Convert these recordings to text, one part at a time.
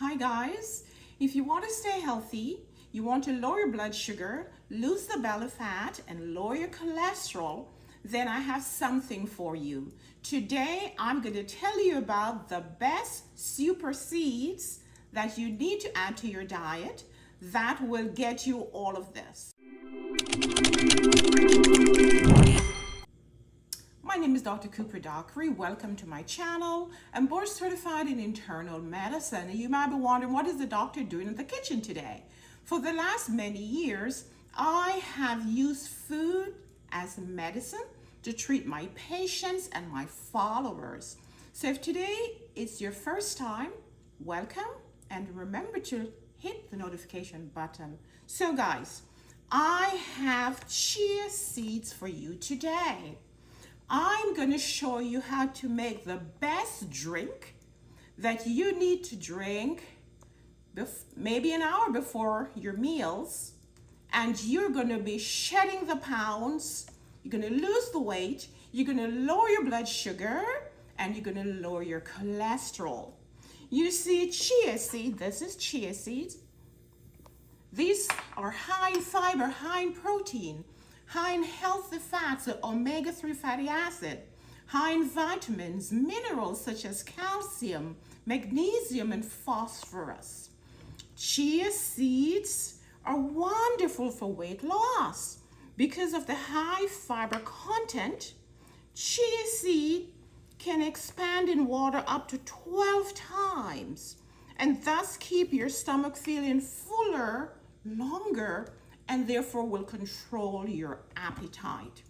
Hi guys, if you want to stay healthy, you want to lower your blood sugar, lose the belly fat, and lower your cholesterol, then I have something for you. Today, I'm going to tell you about the best super seeds that you need to add to your diet that will get you all of this. My name is Dr. Cooper-Dockery. Welcome to my channel. I'm board certified in internal medicine. You might be wondering, what is the doctor doing in the kitchen today? For the last many years, I have used food as medicine to treat my patients and my followers. So if today is your first time, welcome, and remember to hit the notification button. So guys, I have chia seeds for you today. I'm going to show you how to make the best drink that you need to drink maybe an hour before your meals, and you're going to be shedding the pounds, you're going to lose the weight, you're going to lower your blood sugar, and you're going to lower your cholesterol. You see, chia seed, this is chia seeds. These are high in fiber, high in protein, high in healthy fats, so omega-3 fatty acid, high in vitamins, minerals such as calcium, magnesium, and phosphorus. Chia seeds are wonderful for weight loss. Because of the high fiber content, chia seed can expand in water up to 12 times and thus keep your stomach feeling fuller longer, and therefore will control your appetite.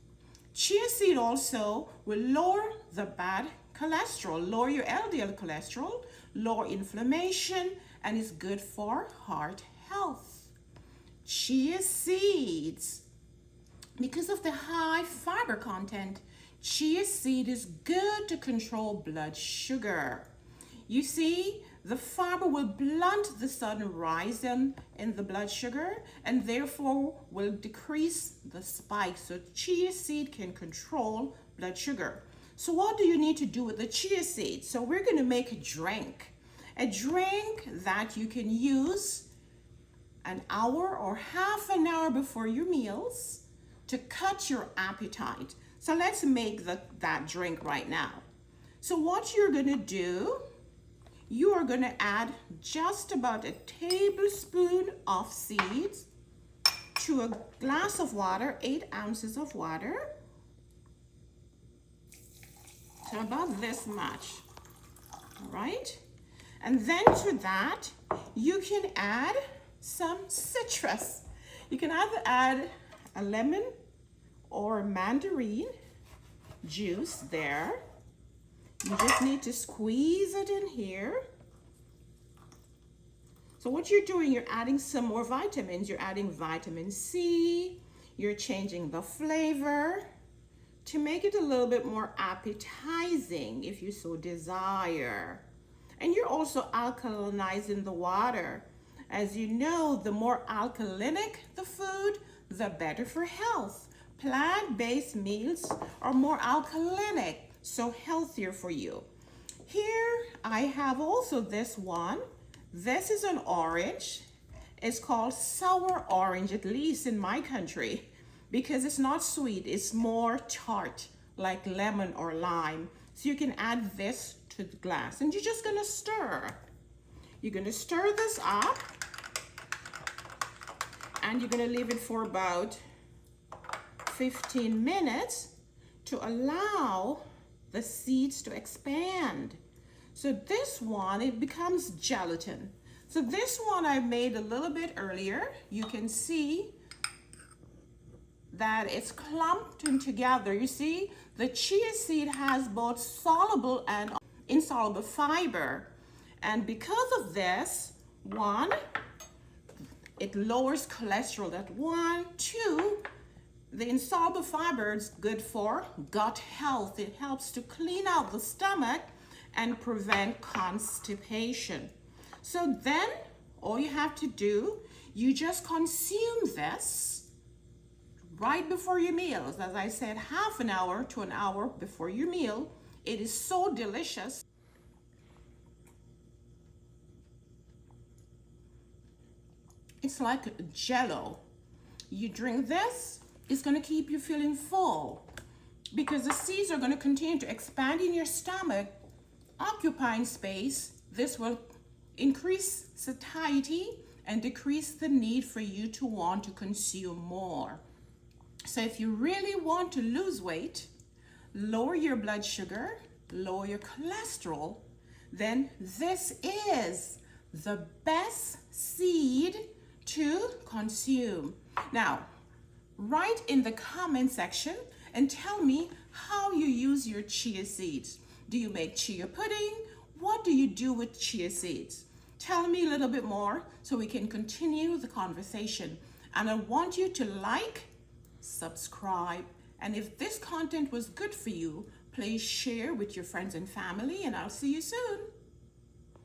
Chia seed also will lower the bad cholesterol, lower your LDL cholesterol, lower inflammation, and is good for heart health. Chia seeds, because of the high fiber content, chia seed is good to control blood sugar. You see, the fiber will blunt the sudden rise in the blood sugar and therefore will decrease the spike. So chia seed can control blood sugar. So what do you need to do with the chia seed? So we're going to make a drink that you can use an hour or half an hour before your meals to cut your appetite. So let's make that drink right now. So what you're going to do, you are going to add just about a tablespoon of seeds to a glass of water, 8 ounces of water. So about this much, all right? And then to that, you can add some citrus. You can either add a lemon or mandarin juice there. You just need to squeeze it in here. So what you're doing, you're adding some more vitamins. You're adding vitamin C. You're changing the flavor to make it a little bit more appetizing if you so desire. And you're also alkalinizing the water. As you know, the more alkalinic the food, the better for health. Plant-based meals are more alkalinic, so healthier for you. Here I have also this one. This is an orange. It's called sour orange, at least in my country, because it's not sweet, it's more tart, like lemon or lime. So you can add this to the glass and you're just gonna stir. You're gonna stir this up and you're gonna leave it for about 15 minutes to allow the seeds to expand. So this one, it becomes gelatin. So this one I made a little bit earlier. You can see that it's clumped in together. You see, the chia seed has both soluble and insoluble fiber. And because of this, one, it lowers cholesterol. That one, two, the insoluble fiber is good for gut health. It helps to clean out the stomach and prevent constipation. So then all you have to do, you just consume this right before your meals. As I said, half an hour to an hour before your meal. It is so delicious. It's like jello. You drink this, it's going to keep you feeling full because the seeds are going to continue to expand in your stomach, occupying space. This will increase satiety and decrease the need for you to want to consume more. So if you really want to lose weight, lower your blood sugar, lower your cholesterol, then this is the best seed to consume. Now, write in the comment section and tell me how you use your chia seeds. Do you make chia pudding? What do you do with chia seeds? Tell me a little bit more so we can continue the conversation. And I want you to like, subscribe, and if this content was good for you, please share with your friends and family, and I'll see you soon.